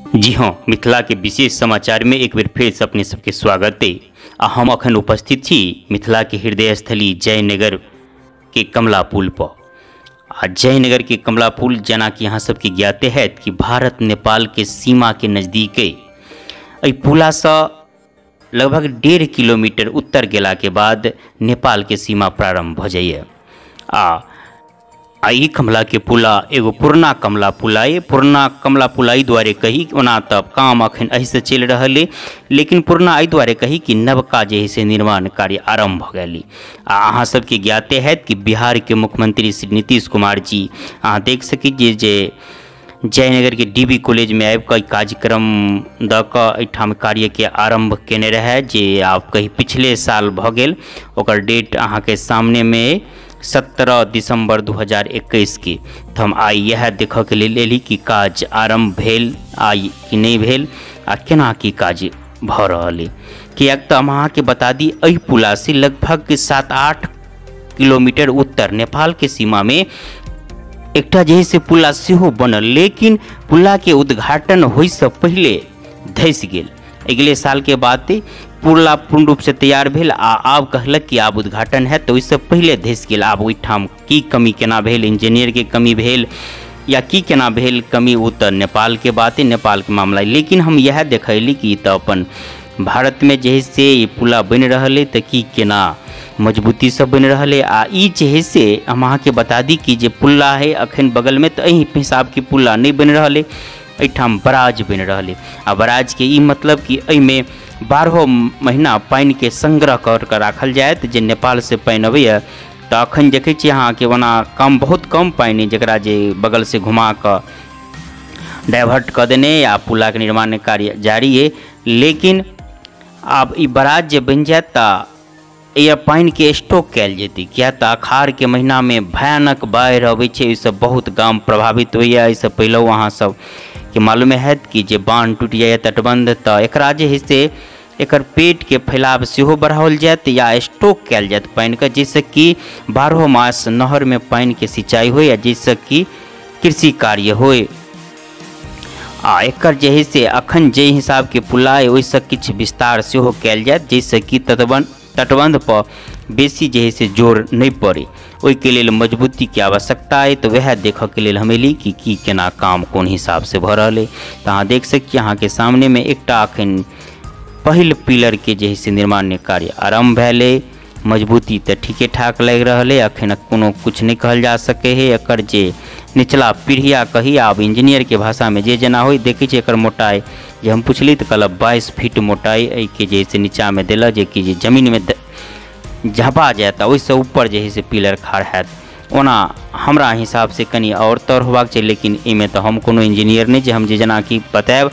जी हाँ, मिथिला के विशेष समाचार में एक बेर फेर अपने सबके स्वागत है। हम अखन उपस्थित छी मिथिला के हृदय स्थली जयनगर के कमला पुल पर। जयनगर के कमला पुल जेना कि अहाँ सबके ज्ञाते है कि भारत नेपाल के सीमा के नज़दीक है। पुला से लगभग 1.5 किलोमीटर उत्तर गेला के बाद नेपाल के सीमा प्रारंभ भ जाइए। ई कमला के पुला एगो पुरना कमला पुला है। पुरना कमला पुला ई द्वारे कही ओना तब काम अखन एहि से चल रहा है, लेकिन पुरना एहि द्वारे कही कि नवका जे है से निर्माण कार्य आरंभ भ गई। अहाँ सबके ज्ञाते है कि बिहार के मुख्यमंत्री श्री नीतीश कुमार जी अहाँ देख सकी जे जयनगर के डीबी कॉलेज में आबि कऽ कार्यक्रम द कऽ एहिठाम कार्य के आरंभ केने रहे, जे आप कही पिछले साल भ गेल। ओकर डेट अहाँ के सामने में 17 दिसंबर 2021 के। तो हम आई यह देख के लेल एली कि काज आरंभ भेल आई कि नहीं भेल आ केना की काज भ रहल है। कियाक तो हम अहाँ के बता दी एहि पुला से लगभग 7-8 किलोमीटर उत्तर नेपाल के सीमा में एकटा जे से पुला सेहो बनल, लेकिन पुला के उद्घाटन होय से पहले धस गेल। अगले साल के बाद पुला पूर्ण रूप से तैयार भेल आ आब कहलक कि आब उद्घाटन है, तो ओहिसँ पहले धस गेल। आब ओहिठाम की कमी केना भेल, इंजीनियर के कमी भेल या की केना भेल कमी, वो तो नेपाल के बात है, नेपाल के मामला है। लेकिन हम यह देखैली कि तो अपन भारत में जे से ये पुला बन रहा है तो की केना मजबूती से बन रहा है। आ ई जे से हम अहाँ के बता दी कि जे पुला है अखन बगल में, तो एहि हिसाब के पुला नहीं बन रहा है, एहिठाम बराज बन रहा है। आ बराज के ई मतलब कि एहिमे 12 महीना पानी के संग्रह कर कर राखल जायत। जे नेपाल से पानी अबैया तो अखन देखे छी अहाँ के ओना कम, बहुत कम पानी जकरा जे बगल से घुमा कर डाइवर्ट कर देने या पुला के निर्माण कार्य जारी है। लेकिन अब ई बराज जे बन जाए तो यह पानी के स्टॉक कैल जेती, क्या तो अखाड़ के महीना में भयानक बाढ़ि अबै छै, इससे बहुत गांव प्रभावित होइए। इससे पहले अहाँ सब के मालूम है कि जे बांध टूट जाए तटबंध, तो एकरा जे है से एकर पेट के फैलाव सेहो बढ़ाओल जात या स्टॉक कैल जात पानी का, जिससे कि 12 मास नहर में पानी के सिंचाई हो या जिससे कि कृषि कार्य होए। एकर जे है से अखन जे हिसाब के पुला है ओहिसँ किछु विस्तार सेहो कैल जात, जिससे कि तटबंध पर बेसी जे है से जोर नहीं पड़े। ओहि के लेल मजबूती के आवश्यकता है, तो वह देख के लेल हमेली कि की केना काम कोन हिसाब से भ रहा है। तो अहाँ देख सकी अहाँ के सामने में एकटा अखन पहिल पिलर के जे है से निर्माण कार्य आरंभ भेले। मजबूती तो ठीके ठाक लग रहा है, अखन कोनो कुछ नहीं कहल जा सके है। एकर जे निचला पीढ़िया कही आब इंजीनियर के भाषा में जे जेना हो देखी छै, एकर मोटाई जे हम पूछली तो कहल 22 फीट मोटाई के जे से नीचा में दिल, जे कि जमीन में झपा जाता ओहिसँ ऊपर जे है से पिलर खड़ा हैत। ओना हमरा हिसाब से कनी और तर होबाक चाहिए, लेकिन इमे तो हम कोनो इंजीनियर नहीं जे हम जे जेना कि बतायब।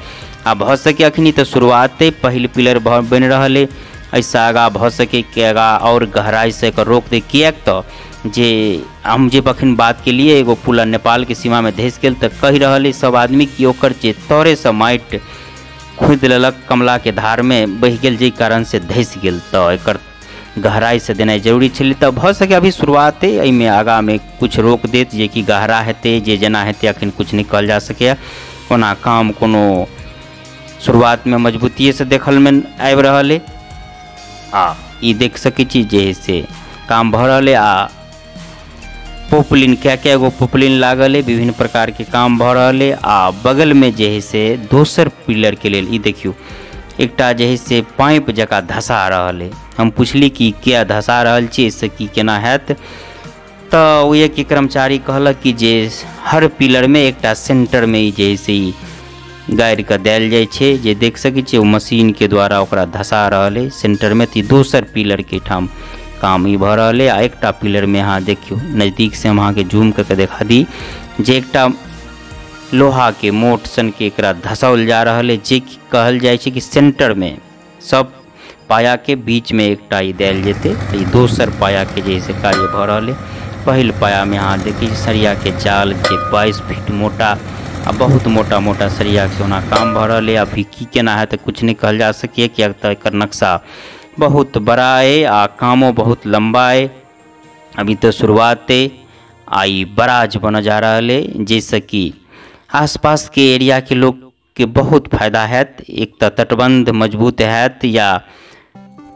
आ भ सके अखनी तो शुरुआते पहिल पिलर बन रहा है, ऐसा आगा भ सके कि आगा और गहराई से एकर रोक दे। किएक तो जे हम जे अखन बात के लिए एगो पुला नेपाल के सीमा में धस गेल, तो कह रहा है सब आदमी कि ओकर जे तरे से माटि खुद लेलक कमला के धार में बह गेल, जे कारण से धस गेल। तो एकर गहराई से देना जरूरी छलै। तो भ सके अभी शुरुआते एहिमे आगा में कुछ रोक देत, जे कि गहरा हेतै जे जेना हेतै अखन कुछ नहीं कहल जा सके। ओना काम कोनो शुरुआत में मजबूती से देखल में आबि रहा है। ई देख सकै छी जे से काम भ रहा है। पोपलिन क्या गो पोपलिन लागल है, विभिन्न प्रकार के काम भ रहा है। बगल में जे है से दोसर पिलर के लेल ई देखियो एकटा जे है से पाइप जका धसा रहा है। हम पूछली कि क्या धसा रहल छी, इससे की केना हैत, तो ओहि के कर्मचारी कहलक कि जे हर पिलर में एकटा सेंटर में जे है से गाड़ि के देल जाय छै, जे देख सकै छी ओ मशीन के द्वारा ओकरा धसा रहा है सेंटर में। तो दोसर पिलर के ठाम काम ई भ रहा है। आ एकटा पिलर में अहाँ देखियो नज़दीक से हम अहाँ के जूम करके देखा दी, जे एकटा लोहा के मोट सन के एकरा धसाओल जा रहा है, जे कहल जाय छै कि सेंटर में सब पाया के बीच में एकटा ई देल जेते। ई दोसर पाया के जे से कार्य भ रहा है। पहिल पाया में अहाँ देखिए सरिया के जाल जे 22 फीट मोटा आ बहुत मोटा मोटा सरिया के होना काम भ रहा है। अभी की केना है तो कुछ नहीं कहल जा सके, किया तो एकर नक्शा बहुत बड़ा है आ कामो बहुत लंबा है। अभी तो शुरुआत है। आई बराज बना जा रहा है, जैसे कि आसपास के एरिया के लोग के बहुत फायदा हैत। एक तो तटबंध मजबूत हैत या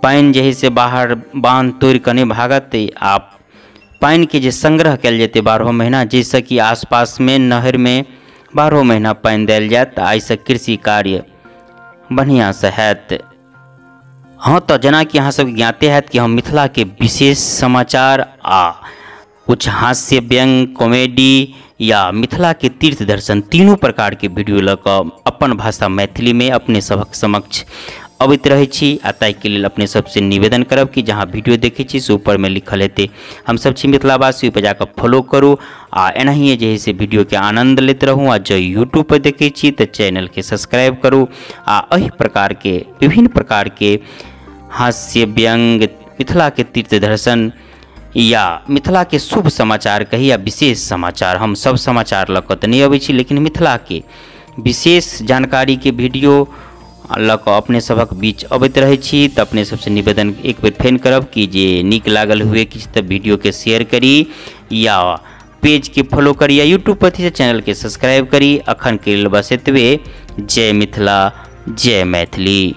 पानि जे है से बाहर बांध तोड़ के नहीं भागत। आप पानी के जे संग्रह कल जेते 12 महीना, जैसे कि आसपास में नहर में 12 महीना पानी दिल जात, एहिसँ कृषि कार्य बढ़िया से हैत। हाँ तो जना कि अहाँ सब ज्ञाते हैत कि हम मिथिला के विशेष समाचार आ कुछ हास्य व्यंग कॉमेडी या मिथिला के तीर्थ दर्शन तीनों प्रकार के वीडियो लऽ कऽ अपन भाषा मैथिली में अपने सबक समक्ष अबैत रहै छी। आ ताहिके लेल अपने सबसे निवेदन करब कि जहाँ वीडियो देखै छी से ऊपर में लिखल हेतै हम सब छी मिथिलावासी, ओहिपर जाकऽ फॉलो करू आ एनाहिए जे है से वीडियो के आनंद लेते रहूँ। आ जो यूट्यूब पर देखै छी तो चैनल के सब्सक्राइब करू। आ एहि प्रकार के विभिन्न प्रकार के हास्य व्यंग, मिथिला के तीर्थ दर्शन या मिथिला के शुभ समाचार कही या विशेष समाचार, हम सब समाचार लऽ कऽ तऽ नहीं अबै छी, लेकिन मिथिला के विशेष जानकारी के वीडियो लऽ कऽ अपने सबक बीच अबैत रहै छी। तऽ अपने सबसे निवेदन एक बेर फेन करब कि जे नीक लागल हुए किछु तऽ वीडियो के शेयर करी या पेज के फॉलो करी या यूट्यूब पर से चैनल के सब्सक्राइब करी। अखन के लेल बस एतबे। जय मिथिला, जय मैथिली।